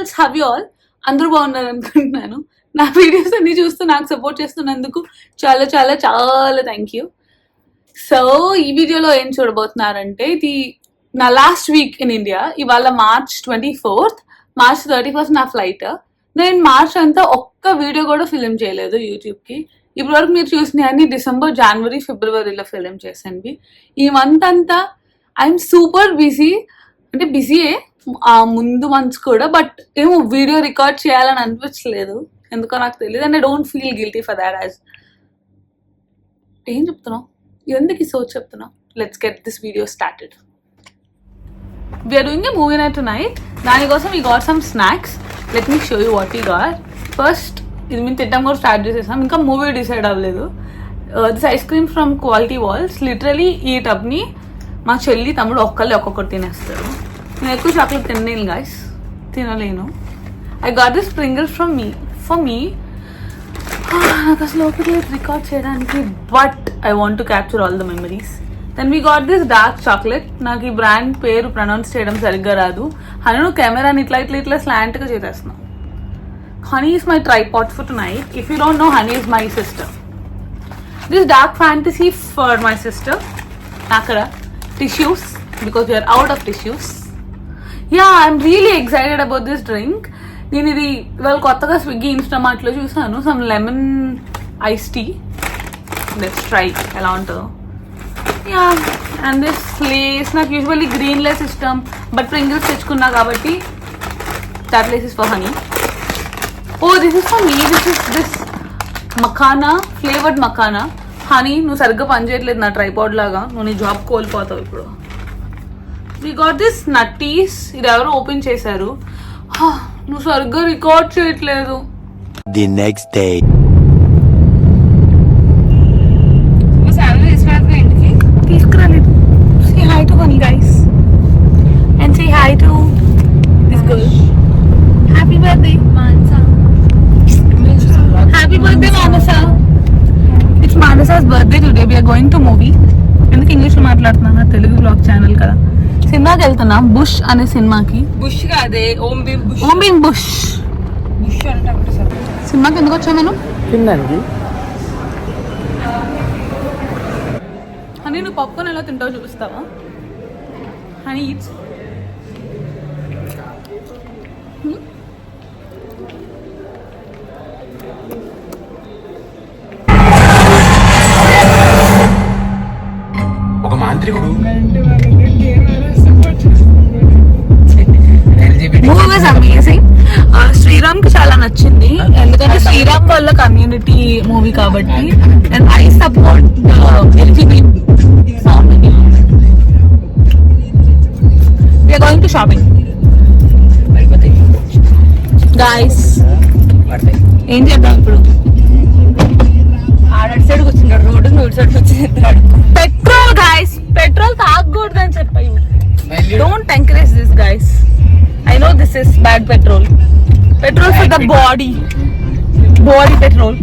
Girls have you all. అందరూ బాగున్నారు అనుకుంటున్నాను. నా వీడియోస్ అన్ని చూస్తూ నాకు సపోర్ట్ చేస్తున్నందుకు చాలా చాలా చాలా థ్యాంక్ యూ. సో ఈ వీడియోలో ఏం చూడబోతున్నారంటే, ఇది నా లాస్ట్ వీక్ ఇన్ ఇండియా. ఇవాళ March 24th, March 31st నా ఫ్లైట్. నేను మార్చ్ అంతా ఒక్క వీడియో కూడా ఫిలిం చేయలేదు యూట్యూబ్కి. ఇప్పటి వరకు మీరు చూసినవి అన్ని డిసెంబర్, జనవరి, ఫిబ్రవరిలో ఫిలిం చేశాను. ఈ మంత్ అంతా ఐఎమ్ సూపర్ బిజీ. అంటే బిజీయే ముందు మంత్స్ కూడా, బట్ ఏమో వీడియో రికార్డ్ చేయాలని అనిపించలేదు, ఎందుకో నాకు తెలియదు. And I don't feel guilty for that. యాజ్ ఏం చెప్తున్నావు, ఎందుకు ఈ సోచ్ చెప్తున్నావు? Let's get this video started. We're doing a movie night night. దానికోసం we got some snacks. Let me show you what we got. First ఇది మేము తిట్టడం కూడా స్టార్ట్ చేసేసాం, ఇంకా మూవీ డిసైడ్ అవ్వలేదు. This ice cream from Kwality Walls. Literally ఈ టబ్ని మా చెల్లి తమ్ముడు ఒక్కొక్కటి తినేస్తారు. నేను ఎక్కువ చాక్లెట్ తినలేను గైస్, తినలేను. I got this Pringles from for me. నాకు అసలు ఓపిక లేదు రికార్డ్ చేయడానికి, but I want to capture all the memories. Then we got this dark chocolate. నాకు ఈ బ్రాండ్ పేరు ప్రొనౌన్స్ చేయడం సరిగ్గా రాదు. హనీ నువ్వు కెమెరాని ఇట్లా స్లాంట్గా చేసేస్తున్నావు. Honey is my tripod for tonight. If you don't know, Honey is my sister. This Dark Fantasy for my sister. అక్కడ tissues, because we're out of tissues. Yeah, I'm really excited about this drink. నేను ఇది ఇవాళ కొత్తగా స్విగ్గీ ఇన్స్టామార్ట్లో చూసాను. Some lemon ice tea. Let's try ఎలా ఉంటుందో. Yeah, and this Lay's. నాకు యూజువల్లీ గ్రీన్ లేస్ ఇష్టం, బట్ ప్రింగిల్స్ తెచ్చుకున్నా కాబట్టి that Lay's is for Honey. Oh this is for me. This makhana, flavoured makhana. Honey నువ్వు సరిగ్గా పనిచేయట్లేదు నా ట్రైపాడ్ లాగా, నువ్వు నీ జాబ్ కోల్పోతావు ఇప్పుడు. We got this Nutties. ఇది ఎవరు ఓపెన్ చేశారు. నువ్వు సరిగ్గా రికార్డ్ చేయట్లేదు. ది నెక్స్ట్ డే ఇంటికి తీసుకురాలేదు. Say hi to Honey guys and say hi to this girl. Happy birthday Manasa. Happy birthday Manasa. It's Manasa's birthday today. We're going to movie. ఎందుకు ఇంగ్లీష్లో మాట్లాడుతున్నా, తెలుగు బ్లాగ్ ఛానల్ కదా. సినిమాకి వెళ్తున్నా, బుష్ అనే సినిమాకి. బుష్ కాదే, ఓం భీమ్ బుష్. బుష్ అంటే సినిమాకి ఎందుకు వచ్చా నేను తినడానికి. హనీ నువ్వు పాప్కార్న్ ఎలా తింటావో చూపిస్తావా? Honey eats. ఒక మాంత్రికుడు. Movie was amazing. శ్రీరామ్ కి చాలా నచ్చింది, ఎందుకంటే శ్రీరామ్ వల్ల కమ్యూనిటీ మూవీ కాబట్టి. And I support LGBT. We are going to shopping. Guys, ఏం చేద్దాం ఇప్పుడు? ఆడ సైడ్ కూర్చుంటాడు, రోడ్డు నూరు సైడ్ కూర్చుంటాడు. పెట్రోల్ గైస్, పెట్రోల్ తాగకూడదు అని చెప్పాయి. Don't encourage this guys. I know this is bad petrol. Petrol for the body. Body petrol.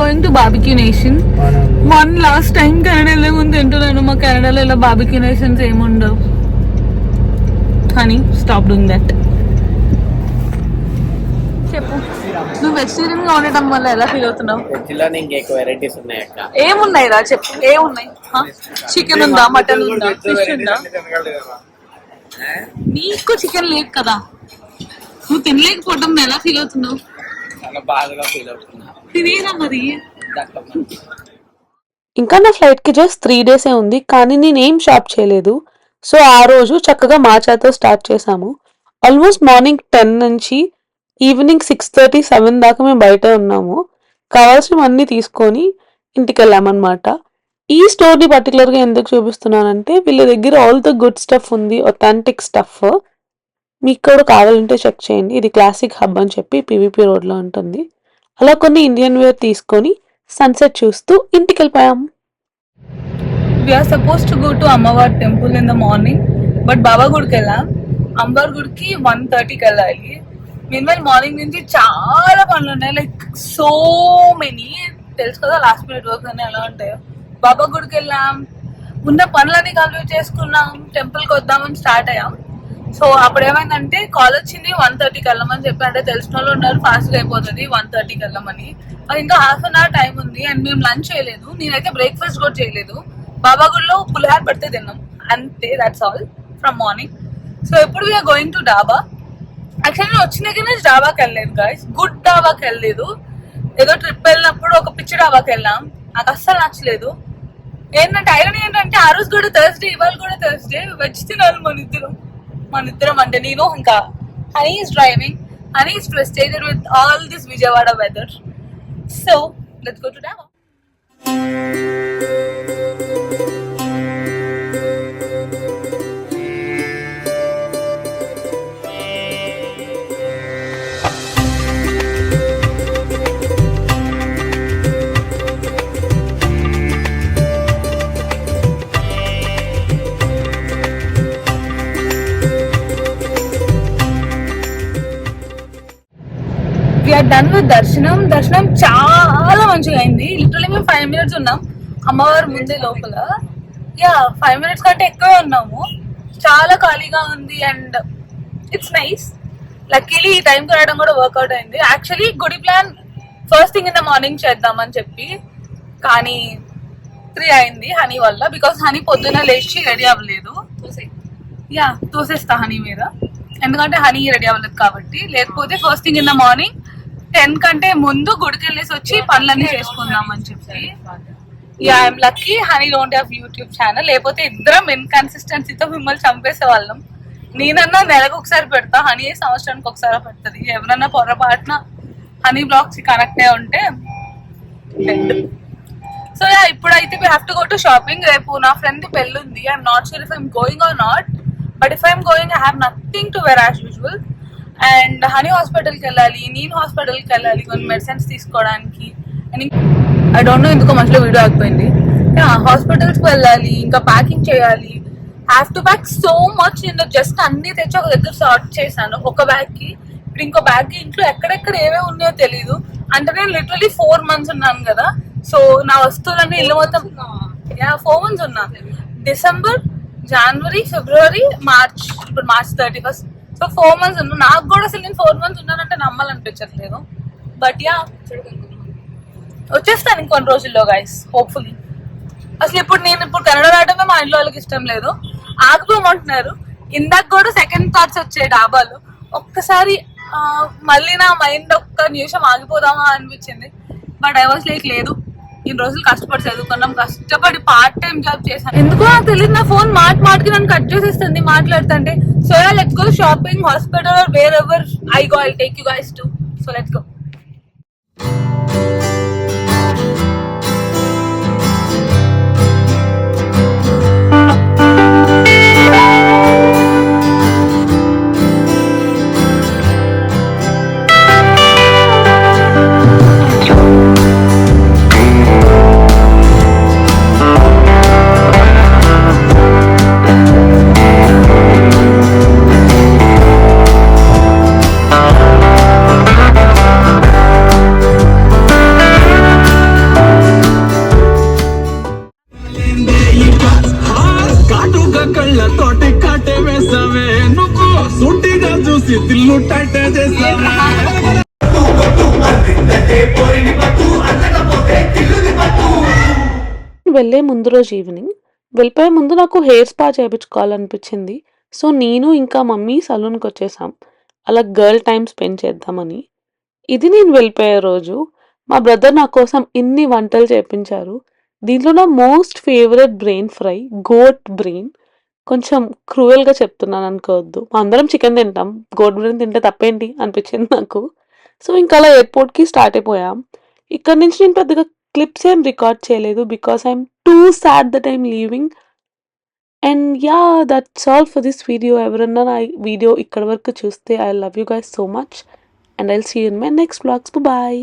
going to barbecue nation. One last time Canada వెళ్ళే ముందు తింటున్నాను. మా కెనడాలో ఇలా బార్బిక్యూ నేషన్స్ ఏముండవు. Honey stop doing that. చెప్పు, నువ్వు వెజిటేరియన్ గా ఉండటం వల్ల ఎలా ఫీల్ అవుతున్నావు? ఏమున్నాయి రా చెప్పు, ఏమున్నాయి? చికెన్ ఉందా, మటన్ ఉందా, ఫిష్ ఉందా? నీకు చికెన్ లేదు కదా, నువ్వు తినలేకపోవడం ఎలా ఫీల్ అవుతున్నావు? చాలా బాధగా ఫీల్ అవుతున్నా. తినేరా మరి. ఇంకా నా ఫ్లైట్కి జస్ట్ 3 డేసే ఉంది, కానీ నేనేం షాప్ చేయలేదు. సో ఆ రోజు చక్కగా మాచాతో స్టార్ట్ చేసాము. ఆల్మోస్ట్ మార్నింగ్ 10 నుంచి ఈవినింగ్ 6:30, 7 దాకా మేము బయట ఉన్నాము. కావాల్సినవన్నీ తీసుకొని ఇంటికి వెళ్ళామన్నమాట. ఈ స్టోర్ని పర్టికులర్గా ఎందుకు చూపిస్తున్నానంటే వీళ్ళ దగ్గర ఆల్ ద గుడ్ స్టఫ్ ఉంది, ఒథెంటిక్ స్టఫ్. మీకు కూడా కావాలంటే చెక్ చేయండి. ఇది క్లాసిక్ హబ్ అని చెప్పి పీవీపీ రోడ్లో ఉంటుంది. అలా కొన్ని ఇండియన్ వేర్ తీసుకొని సన్సెట్ చూస్తూ ఇంటికి వెళ్ళిపోయాము. We're suppose to go to అమ్మవారి temple in the morning, but Baba గుడికి వెళ్ళాం. అమ్మవారి గుడికి 1:30కి వెళ్ళాలి. మీన్వైల్ మార్నింగ్ నుంచి చాలా పనులు ఉన్నాయి, లైక్ సో మెనీ. తెలుసు కదా లాస్ట్ మినిట్ వర్క్ అన్నీ ఎలా ఉంటాయో. బాబా గుడికి వెళ్ళాం, ఉన్న పనులన్నీ కంప్లీట్ చేసుకున్నాం, టెంపుల్కి వద్దామని స్టార్ట్ అయ్యాం. సో అప్పుడు ఏమైందంటే కాల్ వచ్చింది 1:30కి వెళ్ళమని చెప్పి. అంటే తెలిసిన వాళ్ళు ఉన్నారు, ఫాస్ట్గా అయిపోతుంది 1:30కి వెళ్ళమని. అది ఇంకా హాఫ్ అన్ అవర్ టైం ఉంది అండ్ మేము లంచ్ చేయలేదు. నేనైతే బ్రేక్ఫాస్ట్ కూడా చేయలేదు. బాబా గుడిలో పులిహార పడితే తిన్నాం అంతే, that's all from morning. So ఇప్పుడు వీఆర్ గోయింగ్ టు డాబా. యాక్చువల్లీ నేను వచ్చిన దగ్గర నుంచి డాబాకి వెళ్ళలేదు గాయస్, గుడ్ డాబాకి వెళ్ళలేదు. ఏదో ట్రిప్ వెళ్ళినప్పుడు ఒక పిచ్చి డాబాకి వెళ్ళాం, నాకు అస్సలు నచ్చలేదు. ఏంటంటే ఐరన్ ఏంటంటే ఆ రోజు కూడా థర్స్డే, ఇవాళ కూడా థర్స్డే, వెజ్ తినాలి మన ఇద్దరం అంటే నేను ఇంకా Honey is driving. Honey is frustrated with all this Vijayawada weather. So let's go to dhaba. Done with దర్శనం చాలా మంచిగా అయింది. లిటరలీ మేము 5 minutes ఉన్నాం అమ్మవారి ముందే లోపల. 5 minutes కంటే ఎక్కువే ఉన్నాము. చాలా ఖాళీగా ఉంది అండ్ ఇట్స్ నైస్. లక్కీలీ ఈ టైంకి రావడం కూడా వర్కౌట్ అయింది. యాక్చువల్లీ గుడి plan first thing in the morning చేద్దామని చెప్పి, కానీ 3 అయింది హనీ వల్ల. బికాస్ హనీ పొద్దున్న లేచి రెడీ అవ్వలేదు. తోసేస్తా హనీ మీద, ఎందుకంటే హనీ రెడీ అవ్వలేదు కాబట్టి. లేకపోతే first thing in the morning 10 కంటే ముందు గుడికి వెళ్ళేసి వచ్చి పనులన్నీ చేసుకుందాం అని చెప్పి. I'm lucky honey don't have YouTube channel, లేకపోతే ఇద్దరం ఇన్కన్సిస్టెన్సీతో మిమ్మల్ని చంపేసే వాళ్ళం. నేనన్నా నెలకు ఒకసారి పెడతా, హనీ సంవత్సరానికి ఒకసారి పెడుతుంది. ఎవరన్నా పొరపాటున హనీ బ్లాగ్స్ కనెక్ట్ అయి ఉంటే. సో ఇప్పుడైతే we have to go to shopping. రేపు నా ఫ్రెండ్ పెళ్ళి ఉంది. I'm not sure if I'm going or not, but if I'm going I have nothing to wear as usual. And Honey హాస్పిటల్కి వెళ్ళాలి, నేను హాస్పిటల్కి వెళ్ళాలి కొన్ని మెడిసిన్స్ తీసుకోవడానికి. అండ్ ఐ డోంట్ నో ఎందుకో మధ్యలో వీడియో ఆగిపోయింది. హాస్పిటల్స్కి వెళ్ళాలి, ఇంకా ప్యాకింగ్ చేయాలి. Have to pack so much. నేను జస్ట్ అన్ని తెచ్చి ఒక దగ్గర సార్ట్ చేశాను ఒక బ్యాగ్కి. ఇప్పుడు ఇంకో బ్యాగ్కి ఇంట్లో ఎక్కడెక్కడ ఏమేమి ఉన్నాయో తెలీదు. అంటే నేను లిటరలీ 4 months ఉన్నాను కదా. సో నా వస్తువులన్నీ ఇల్లు మొత్తం 4 months ఉన్నా. డిసెంబర్, జనవరి, ఫిబ్రవరి, మార్చ్, ఇప్పుడు మార్చ్ 31st. సో 4 months ఉన్నా. నాకు కూడా అసలు నేను 4 months ఉన్నానంటే నమ్మాలనిపించట్లేదు. బట్ వచ్చేస్తాను ఇంకొన్ని రోజుల్లో గైస్, హోప్ఫుల్లీ. అసలు నేను ఇప్పుడు కన్నడ రావడమే మా ఇంట్లో వాళ్ళకి ఇష్టం లేదు, ఆగిపోమంటున్నారు. ఇందాక కూడా సెకండ్ థాట్స్ వచ్చాయి డాబాలు. ఒక్కసారి మళ్ళీ నా మైండ్ ఒక్క నిమిషం ఆగిపోదామా అనిపించింది. బట్ ఐ వాజ్ లైక్ లేదు, ఇన్ని రోజులు కష్టపడి చదువుకున్నాం, కష్టపడి పార్ట్ టైం జాబ్ చేశాను. ఎందుకో నాకు తెలియదు, నా ఫోన్ మాటికి నన్ను కట్ చేసేస్తుంది మాట్లాడుతుంటే. So let's go shopping, hospital or wherever I go, I take you guys to. So let's go. వెళ్ళే ముందు రోజు ఈవినింగ్ వెళ్ళిపోయే ముందు నాకు హెయిర్ స్పా చేయించుకోవాలనిపించింది. సో నేను ఇంకా మమ్మీ సలూన్కి వచ్చేసాం, అలా గర్ల్ టైం స్పెండ్ చేద్దామని. ఇది నేను వెళ్ళిపోయే రోజు. మా బ్రదర్ నా కోసం ఇన్ని వంటలు చేపించారు. దీంట్లో నా most favourite brain fry, goat brain. కొంచెం క్రూయల్గా చెప్తున్నాను అనుకోవద్దు, మా అందరం చికెన్ తింటాం, గోట్ బ్రెయిన్ తింటే తప్పేంటి అనిపించింది నాకు. సో ఇంకా అలా ఎయిర్పోర్ట్కి స్టార్ట్ అయిపోయాం. ఇక్కడ నుంచి నేను పెద్దగా క్లిప్స్ ఏం రికార్డ్ చేయలేదు because I'm too sad that I'm leaving. And yeah, that's all for this video. ఎవరన్నా నా వీడియో ఇక్కడ వరకు చూస్తే I love you guys so much and I'll see you in my next vlogs. Bye.